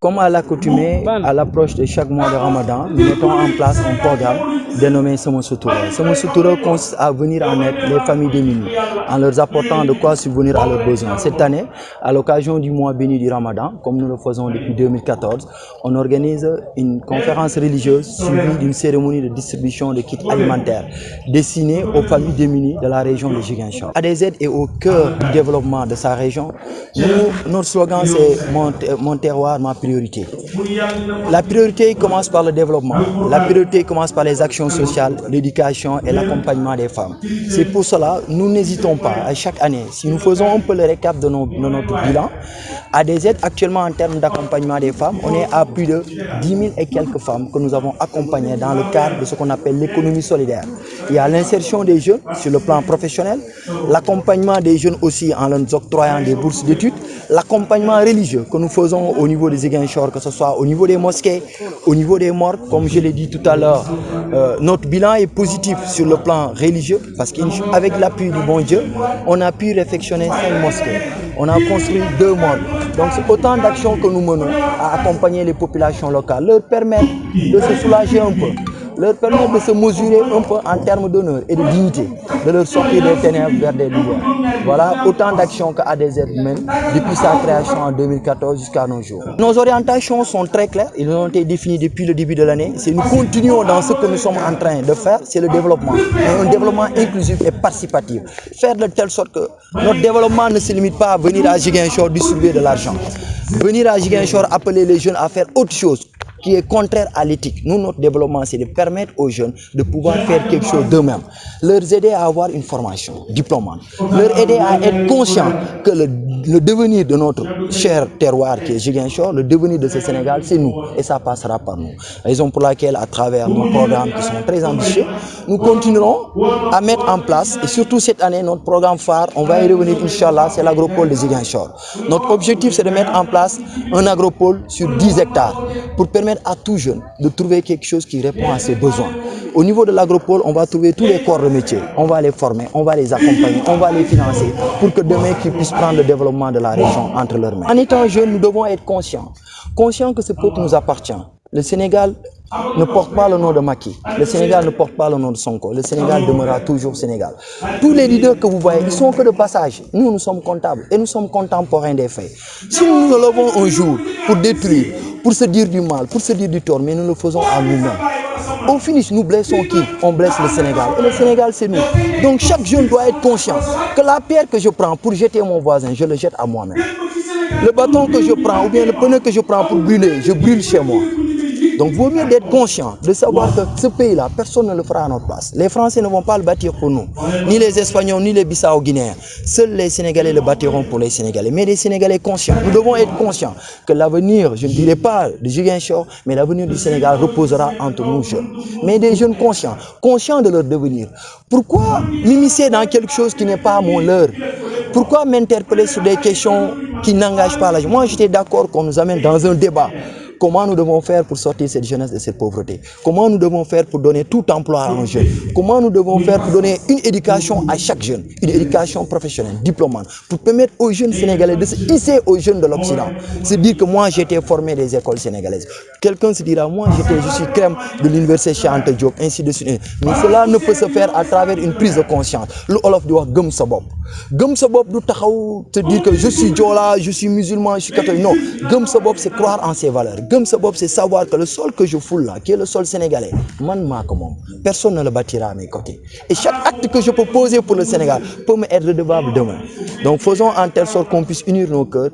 Comme à l'accoutumée, à l'approche de chaque mois de Ramadan, nous mettons en place un programme dénommé Semou Soutoura. Semou Soutoura consiste à venir en aide les familles démunies en leur apportant de quoi subvenir à leurs besoins. Cette année, à l'occasion du mois béni du Ramadan, comme nous le faisons depuis 2014, on organise une conférence religieuse suivie d'une cérémonie de distribution de kits alimentaires destinés aux familles démunies de la région de Ziguinchor. ADZ est au cœur du développement de sa région. Notre slogan c'est mon terroir, ma priorité. La priorité commence par le développement. La priorité commence par les actions sociales, l'éducation et l'accompagnement des femmes. C'est pour cela que nous n'hésitons pas à chaque année. Si nous faisons un peu le récap de notre bilan, ADZ actuellement en termes d'accompagnement des femmes, on est à plus de 10 000 et quelques femmes que nous avons accompagnées dans le cadre de ce qu'on appelle l'économie solidaire. Il y a l'insertion des jeunes sur le plan professionnel, l'accompagnement des jeunes aussi en leur octroyant des bourses d'études, l'accompagnement religieux que nous faisons au niveau des Ziguinchor, que ce soit au niveau des mosquées, au niveau des morgues, comme je l'ai dit tout à l'heure, notre bilan est positif sur le plan religieux parce qu'avec l'appui du bon Dieu, on a pu réfectionner 5 mosquées, on a construit 2 morgues. Donc c'est autant d'actions que nous menons à accompagner les populations locales, leur permettre de se soulager un peu, leur permettre de se mesurer un peu en termes d'honneur et de dignité, de leur sortir des ténèbres vers des lumières. Voilà autant d'actions que ADZ mène depuis sa création en 2014 jusqu'à nos jours. Nos orientations sont très claires, elles ont été définies depuis le début de l'année. Nous continuons dans ce que nous sommes en train de faire, c'est le développement. Un développement inclusif et participatif. Faire de telle sorte que notre développement ne se limite pas à venir à Ziguinchor distribuer de l'argent. Venir à Ziguinchor appeler les jeunes à faire autre chose qui est contraire à l'éthique. Nous, notre développement, c'est de permettre aux jeunes de pouvoir faire quelque chose d'eux-mêmes. Leur aider à avoir une formation diplômante. Leur aider à être conscients que le devenir de notre cher terroir qui est Ziguinchor, le devenir de ce Sénégal, c'est nous. Et ça passera par nous. Raison pour laquelle, à travers nos programmes qui sont très ambitieux, nous continuerons à mettre en place, et surtout cette année, notre programme phare, on va y revenir, Inch'Allah, c'est l'agropole de Ziguinchor. Notre objectif, c'est de mettre en place un agropole sur 10 hectares pour permettre à tout jeune de trouver quelque chose qui répond à ses besoins. Au niveau de l'agropole, on va trouver tous les corps de métier. On va les former, on va les accompagner, on va les financer pour que demain, qu'ils puissent prendre le développement de la région entre leurs mains. En étant jeunes, nous devons être conscients que ce peuple nous appartient. Le Sénégal ne porte pas le nom de Macky. Le Sénégal ne porte pas le nom de Sonko. Le Sénégal demeurera toujours Sénégal. Tous les leaders que vous voyez, ils sont que de passage. Nous, nous sommes comptables et nous sommes contemporains des faits. Si nous nous levons un jour pour détruire, pour se dire du mal, pour se dire du tort, mais nous le faisons à nous-mêmes. Au finish, nous blessons qui? On blesse le Sénégal. Et le Sénégal, c'est nous. Donc chaque jeune doit être conscient que la pierre que je prends pour jeter mon voisin, je le jette à moi-même. Le bâton que je prends ou bien le pneu que je prends pour brûler, je brûle chez moi. Donc, il vaut mieux d'être conscient, de savoir que ce pays-là, personne ne le fera à notre place. Les Français ne vont pas le bâtir pour nous, ni les Espagnols, ni les Bissau-Guinéens. Seuls les Sénégalais le bâtiront pour les Sénégalais. Mais les Sénégalais conscients, nous devons être conscients que l'avenir, je ne dirais pas de Ziguinchor, mais l'avenir du Sénégal reposera entre nous jeunes. Mais des jeunes conscients, conscients de leur devenir. Pourquoi m'immiscer dans quelque chose qui n'est pas mon leur? Pourquoi m'interpeller sur des questions qui n'engagent pas la jeunesse? Moi, j'étais d'accord qu'on nous amène dans un débat. Comment nous devons faire pour sortir cette jeunesse de cette pauvreté? Comment nous devons faire pour donner tout emploi à un jeune? Comment nous devons faire pour donner une éducation à chaque jeune? Une éducation professionnelle, diplômante, pour permettre aux jeunes sénégalais de se hisser aux jeunes de l'Occident. C'est dire que moi, j'ai été formé des écoles sénégalaises. Quelqu'un se dira, moi, je suis crème de l'université Cheikh Anta Diop, ainsi de suite. Mais cela ne peut se faire à travers une prise de conscience. Le Olof doit gëm sa bopp. Gëm sa bopp du taxaw te dire que je suis Diola, je suis musulman, je suis catholique. Non, gëm sa bopp, c'est croire en ses valeurs. Gëm sa bopp, c'est savoir que le sol que je foule là, qui est le sol sénégalais, man maa ko moom. Personne ne le bâtira à mes côtés. Et chaque acte que je peux poser pour le Sénégal peut me être redevable demain. Donc faisons en telle sorte qu'on puisse unir nos cœurs,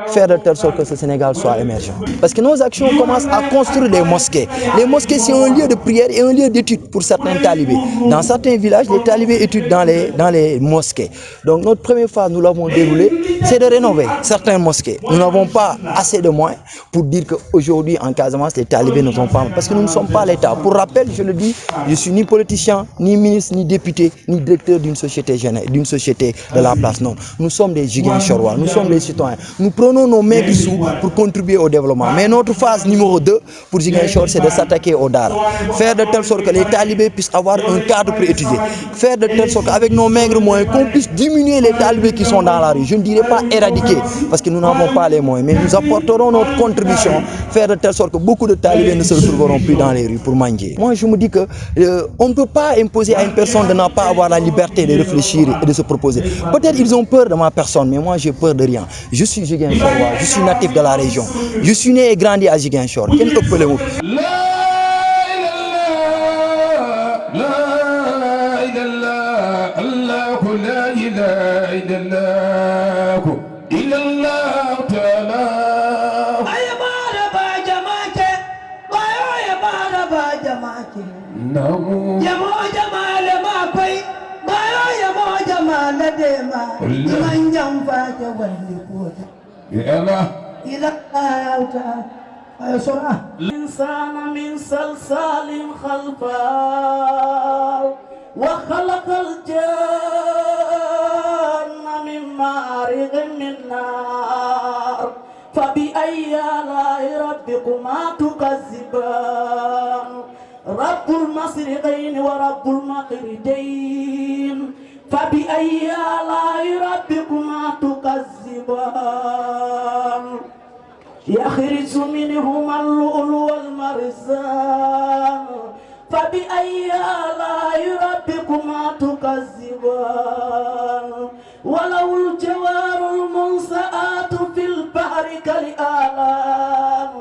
faire de telle sorte que ce Sénégal soit émergent. Parce que nos actions commencent à construire des mosquées. Les mosquées, c'est un lieu de prière et un lieu d'étude pour certains talibés. Dans certains villages, les talibés étudient dans les mosquées. Donc notre première phase, nous l'avons déroulée, c'est de rénover certaines mosquées. Nous n'avons pas assez de moyens pour dire que aujourd'hui en Casamance, les talibés ne sont pas... Parce que nous ne sommes pas l'État. Pour rappel, je le dis, je suis ni politicien, ni ministre, ni député, ni directeur d'une société de la place. Non, nous sommes des Ziguinchorois, nous sommes des citoyens. Nous prenons nos maigres sous pour contribuer au développement. Mais notre phase numéro 2 pour Ziguinchor, c'est de s'attaquer au Dara. Faire de telle sorte que les talibés puissent avoir un cadre pour étudier. Faire de telle sorte qu'avec nos maigres moyens, qu'on puisse diminuer les talibés qui sont dans la rue. Je ne dirais pas éradiquer, parce que nous n'avons pas les moyens, mais nous apporterons notre contribution, faire de telle sorte que beaucoup de talibés ne se retrouveront plus dans les rues pour manger. Moi, je me dis que on ne peut pas imposer à une personne de ne pas avoir la liberté de réfléchir et de se proposer. Peut-être ils ont peur de ma personne, mais moi, j'ai peur de rien. Je suis Ziguinchorois, je suis natif de la région. Je suis né et grandi à Ziguinchor. Quel peut le mot? الإنسان من صلصال خلفاء وخلق الجن من مارغ من نار فبأي آلاء ربكما تكذبان رب المشرقين ورب المغربين فبأي آلاء ربكما تكذبان يخرج منهما اللؤلؤ والمرجان فبأي آلاء ربكما تكذبان وله الجوار المنشآت في البحر كالأعلام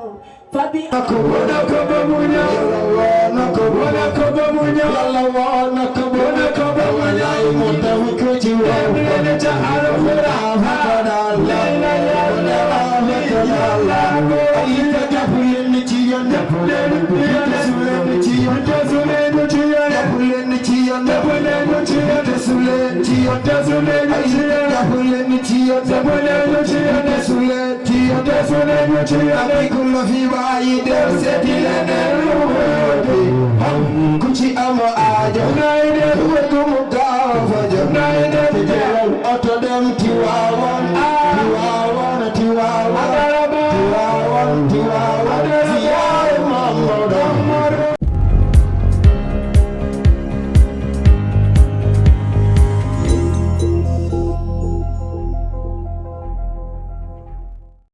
Kuchi ama aja, na ide huwe kumuka faja, na ide